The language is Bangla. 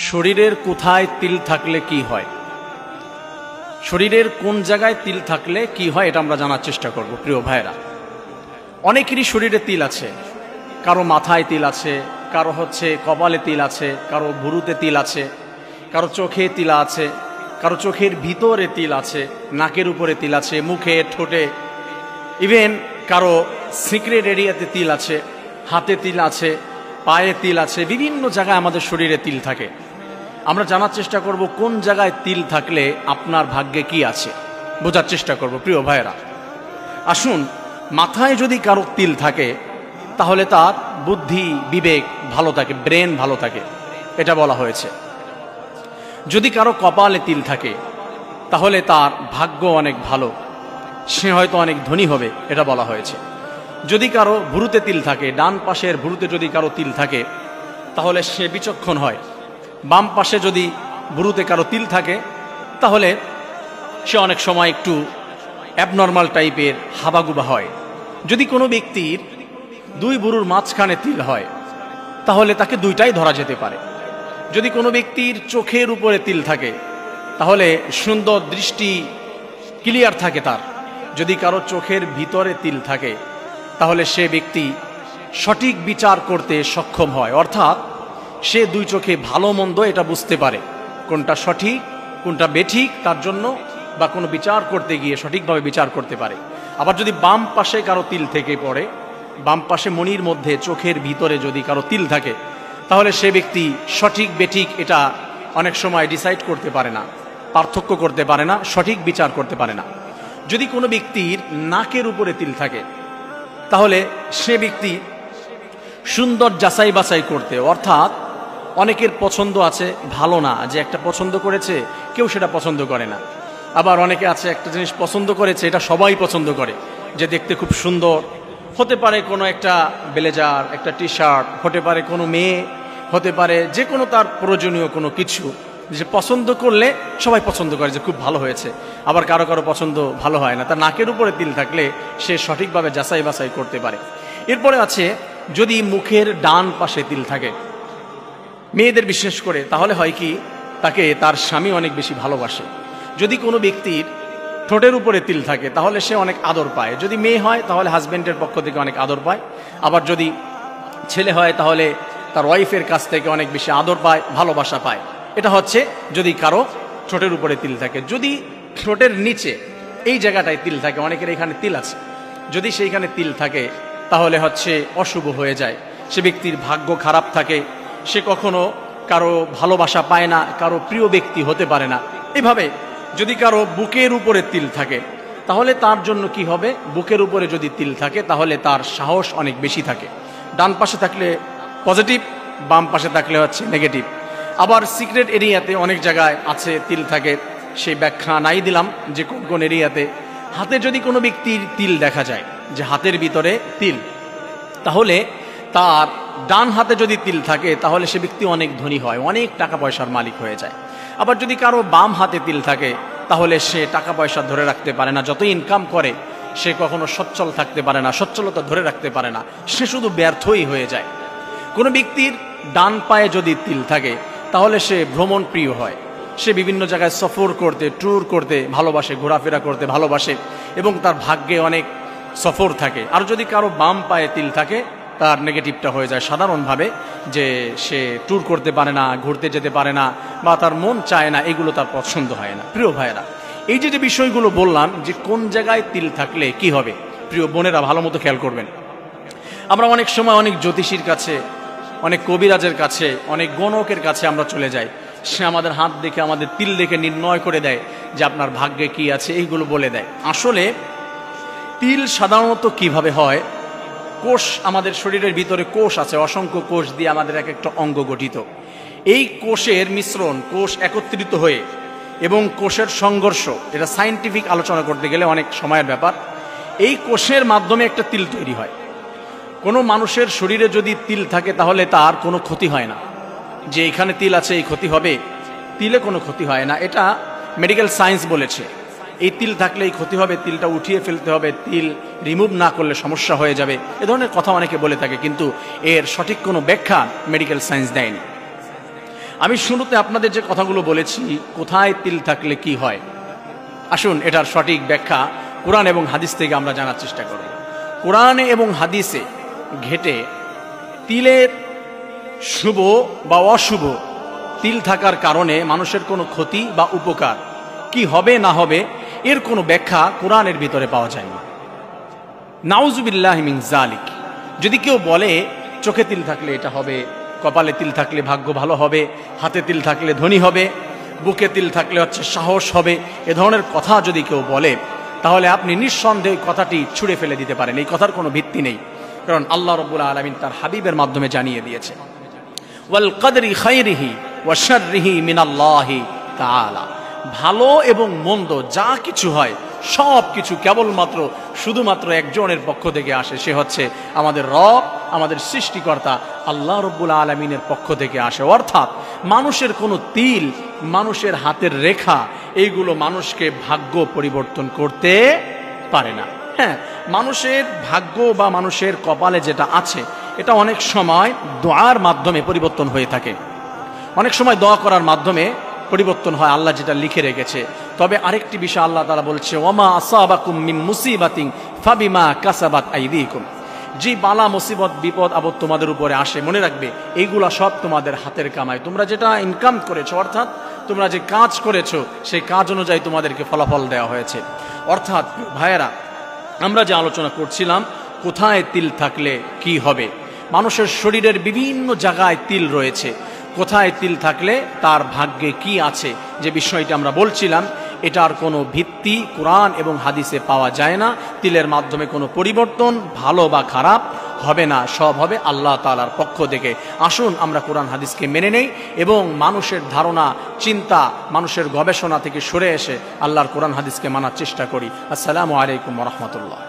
শরীরের কোথায় তিল থাকলে কি হয়, শরীরের কোন জায়গায় তিল থাকলে কি হয়, এটা আমরা জানার চেষ্টা করব। প্রিয় ভাইরা, অনেকেরই শরীরে তিল আছে। কারো মাথায় তিল আছে, কারো কপালে তিল আছে, কারো ভুরুতে তিল আছে, কারো চোখে তিল আছে, কারো চোখের ভিতরে তিল আছে, নাকের উপরে তিল আছে, মুখে, ঠোঁটে, ইভেন কারো সিক্রেট এরিয়াতে তিল আছে, হাতে তিল আছে, পায়ে তিল আছে। বিভিন্ন জায়গায় আমাদের শরীরে তিল থাকে। আমরা জানার চেষ্টা করব কোন জায়গায় তিল থাকলে আপনার ভাগ্যে কি আছে, বোঝার চেষ্টা করব। প্রিয় ভাইয়েরা, আসুন, মাথায় যদি কারো তিল থাকে তাহলে তার বুদ্ধি বিবেক ভালো থাকে, ব্রেন ভালো থাকে, এটা বলা হয়েছে। যদি কারো কপালে তিল থাকে তাহলে তার ভাগ্য অনেক ভালো, সে হয়তো অনেক ধনী হবে, এটা বলা হয়েছে। যদি কারো ভুরুতে তিল থাকে, ডান পাশের ভুরুতে যদি কারো তিল থাকে তাহলে সে বিচক্ষণ হয়। বাম পাশে যদি ভুরুতে কারো তিল থাকে তাহলে সে অনেক সময় একটু অ্যাবনর্মাল টাইপের হাবাগুবা হয়। যদি কোনো ব্যক্তির দুই ভুরুর মাঝখানে তিল হয় তাহলে তাকে দুইটাই ধরা যেতে পারে। যদি কোনো ব্যক্তির চোখের উপরে তিল থাকে তাহলে সুন্দর দৃষ্টি ক্লিয়ার থাকে তার। যদি কারো চোখের ভিতরে তিল থাকে তাহলে সে ব্যক্তি সঠিক বিচার করতে সক্ষম হয়, অর্থাৎ সে দুই চোখে ভালো মন্দ এটা বুঝতে পারে, কোনটা সঠিক কোনটা বেঠিক, তার জন্য বা কোনো বিচার করতে গিয়ে সঠিকভাবে বিচার করতে পারে। আবার যদি বাম পাশে কারো তিল থেকে পড়ে, বাম পাশে মণির মধ্যে চোখের ভিতরে যদি কারো তিল থাকে তাহলে সে ব্যক্তি সঠিক বেঠিক এটা অনেক সময় ডিসাইড করতে পারে না, পার্থক্য করতে পারে না, সঠিক বিচার করতে পারে না। যদি কোনো ব্যক্তির নাকের উপরে তিল থাকে তাহলে সে ব্যক্তি সুন্দর যাচাই বাছাই করতে, অর্থাৎ অনেকের পছন্দ আছে ভালো না, যে একটা পছন্দ করেছে কেউ সেটা পছন্দ করে না। আবার অনেকে আছে একটা জিনিস পছন্দ করেছে, এটা সবাই পছন্দ করে, যে দেখতে খুব সুন্দর। হতে পারে কোনো একটা ব্লেজার, একটা টি শার্ট, হতে পারে কোনো মেয়ে, হতে পারে যে কোনো তার প্রয়োজনীয় কোনো কিছু, যে পছন্দ করলে সবাই পছন্দ করে যে খুব ভালো হয়েছে। আবার কারো কারো পছন্দ ভালো হয় না। তার নাকের উপরে তিল থাকলে সে সঠিকভাবে যাচাই বাছাই করতে পারে। এরপরে আছে যদি মুখের ডান পাশে তিল থাকে, মেয়েদের বিশেষ করে, তাহলে হয় কি, তাকে তার স্বামী অনেক বেশি ভালোবাসে। যদি কোনো ব্যক্তির ঠোঁটের উপরে তিল থাকে তাহলে সে অনেক আদর পায়। যদি মেয়ে হয় তাহলে হাজব্যান্ডের পক্ষ থেকে অনেক আদর পায়। আবার যদি ছেলে হয় তাহলে তার ওয়াইফের কাছ থেকে অনেক বেশি আদর পায়, ভালোবাসা পায়। এটা হচ্ছে যদি কারো ঠোঁটের উপরে তিল থাকে। যদি ঠোঁটের নিচে এই জায়গাটায় তিল থাকে, অনেকের এখানে তিল আছে, যদি সেইখানে তিল থাকে তাহলে হচ্ছে অশুভ হয়ে যায়, সে ব্যক্তির ভাগ্য খারাপ থাকে, সে কখনো কারো ভালোবাসা পায় না, কারো প্রিয় ব্যক্তি হতে পারে না। এভাবে যদি কারো বুকের উপরে তিল থাকে তাহলে তার জন্য কি হবে, বুকের উপরে যদি তিল থাকে তাহলে তার সাহস অনেক বেশি থাকে। ডান পাশে থাকলে পজিটিভ, বাম পাশে থাকলে হচ্ছে নেগেটিভ। আবার সিক্রেট এরিয়াতে অনেক জায়গায় আছে তিল থাকে, সেই ব্যাখ্যা নাই দিলাম যে কোন কোন এরিয়াতে। হাতে যদি কোনো ব্যক্তির তিল দেখা যায়, যে হাতের ভিতরে তিল, তাহলে তার ডান হাতে যদি তিল থাকে তাহলে সে ব্যক্তি অনেক ধনী হয়, অনেক টাকা পয়সার মালিক হয়ে যায়। আবার যদি কারো বাম হাতে তিল থাকে তাহলে সে টাকা পয়সা ধরে রাখতে পারে না, যত ইনকাম করে সে কখনো সচ্ছল থাকতে পারে না, সচ্ছলতা ধরে রাখতে পারে না, সে শুধু ব্যর্থই হয়ে যায়। কোনো ব্যক্তির ডান পায়ে যদি তিল থাকে তাহলে সে ভ্রমণ প্রিয় হয়, সে বিভিন্ন জায়গায় সফর করতে, ট্যুর করতে ভালোবাসে, ঘোরাফেরা করতে ভালোবাসে, এবং তার ভাগ্যে অনেক সফর থাকে। আর যদি কারো বাম পায়ে তিল থাকে তার নেগেটিভটা হয়ে যায় সাধারণভাবে, যে সে ট্যুর করতে পারে না, ঘুরতে যেতে পারে না, বা তার মন চায় না, এগুলো তার পছন্দ হয় না। প্রিয় ভাইয়েরা, এই যে বিষয়গুলো বললাম যে কোন জায়গায় তিল থাকলে কি হবে, প্রিয় বোনেরা ভালো মতো খেয়াল করবেন। আমরা অনেক সময় অনেক জ্যোতিষীর কাছে, অনেক কবিরাজের কাছে, অনেক গণকের কাছে আমরা চলে যাই, সে আমাদের হাত দেখে, আমাদের তিল দেখে নির্ণয় করে দেয় যে আপনার ভাগ্যে কি আছে, এইগুলো বলে দেয়। আসলে তিল সাধারণত কিভাবে হয়, কোষ, আমাদের শরীরের ভিতরে কোষ আছে, অসংখ্য কোষ দিয়ে আমাদের এক একটা অঙ্গ গঠিত। এই কোষের মিশ্রণ, কোষ একত্রিত হয়ে এবং কোষের সংঘর্ষ, এটা সায়েন্টিফিক আলোচনা করতে গেলে অনেক সময়ের ব্যাপার। এই কোষের মাধ্যমে একটা তিল তৈরি হয়। কোনো মানুষের শরীরে যদি তিল থাকে তাহলে তার কোনো ক্ষতি হয় না, যে এখানে তিল আছে এই ক্ষতি হবে, তিলে কোনো ক্ষতি হয় না, এটা মেডিকেল সায়েন্স বলেছে। এই তিল থাকলে এই ক্ষতি হবে, তিলটা উঠিয়ে ফেলতে হবে, তিল রিমুভ না করলে সমস্যা হয়ে যাবে, এ ধরনের কথা অনেকে বলে থাকে, কিন্তু এর সঠিক কোনো ব্যাখ্যা মেডিকেল সায়েন্স দেয়নি। আমি শুরুতে আপনাদের যে কথাগুলো বলেছি, কোথায় তিল থাকলে কি হয়, আসুন এটার সঠিক ব্যাখ্যা কোরআন এবং হাদিস থেকে আমরা জানার চেষ্টা করব। কোরআনে এবং হাদিসে ঘেটে তিলের শুভ বা অশুভ, তিল থাকার কারণে মানুষের কোনো ক্ষতি বা উপকার কি হবে না হবে, এর কোনো ব্যাখ্যা কোরআনের ভিতরে পাওয়া যায় না। নাউজুবিল্লাহি মিন যালিক। যদি কেউ বলে চোখে তিল থাকলে এটা হবে, কপালে তিল থাকলে ভাগ্য ভালো হবে, হাতে তিল থাকলে ধনী হবে, বুকে তিল থাকলে সাহস হবে, এ ধরনের কথা যদি কেউ বলে, তাহলে আপনি নিঃসন্দেহে কথাটি ছুঁড়ে ফেলে দিতে পারেন। এই কথার কোনো ভিত্তি নেই, কারণ আল্লাহ রাব্বুল আলামিন তার হাবিবের মাধ্যমে জানিয়ে দিয়েছে, ওয়াল কদরি খায়রিহি ওয়া শাররিহি মিনাল্লাহি তাআলা। ভালো এবং মন্দ যা কিছু হয় সব কিছু কেবলমাত্র শুধুমাত্র একজনের পক্ষ থেকে আসে, সে হচ্ছে আমাদের রব, আমাদের সৃষ্টিকর্তা আল্লাহ রাব্বুল আলামিনের পক্ষ থেকে আসে। অর্থাৎ মানুষের কোনো তিল, মানুষের হাতের রেখা, এইগুলো মানুষকে ভাগ্য পরিবর্তন করতে পারে না। হ্যাঁ, মানুষের ভাগ্য বা মানুষের কপালে যেটা আছে এটা অনেক সময় দোয়ার মাধ্যমে পরিবর্তন হয়ে থাকে, অনেক সময় দোয়া করার মাধ্যমে পরিবর্তন হয়, আল্লাহ যেটা লিখে রেখেছে। তবে আরেকটি বিষয় আল্লাহ তাআলা বলছে, ওয়ামা আসাবাকুম মিন মুসিবাতিন ফাবিমা কাসাবাত আইদিকুম। যে বালা মুসিবত বিপদ আপদ তোমাদের উপরে আসে, মনে রাখবে এইগুলা সব তোমাদের হাতের কামাই, তোমরা যেটা ইনকাম করেছো, অর্থাৎ তোমরা যে কাজ করেছো সেই কাজ অনুযায়ী তোমাদেরকে ফলাফল দেওয়া হয়েছে। অর্থাৎ ভাইয়েরা, আমরা যে আলোচনা করছিলাম কোথায় তিল থাকলে কি হবে, মানুষের শরীরের বিভিন্ন জায়গায় তিল রয়েছে, কোথায় তিল থাকলে তার ভাগ্যে কি আছে, যে বিষয়টা আমরা বলছিলাম, এটার কোনো ভিত্তি কোরআন এবং হাদিসে পাওয়া যায় না। তিলের মাধ্যমে কোনো পরিবর্তন ভালো বা খারাপ হবে না, সব হবে আল্লাহ তাআলার পক্ষ থেকে। আসুন আমরা কোরআন হাদিসকে মেনে নেই এবং মানুষের ধারণা, চিন্তা, মানুষের গবেষণা থেকে সরে এসে আল্লাহর কোরআন হাদিসকে মানার চেষ্টা করি। আসসালামু আলাইকুম ওয়া রাহমাতুল্লাহ।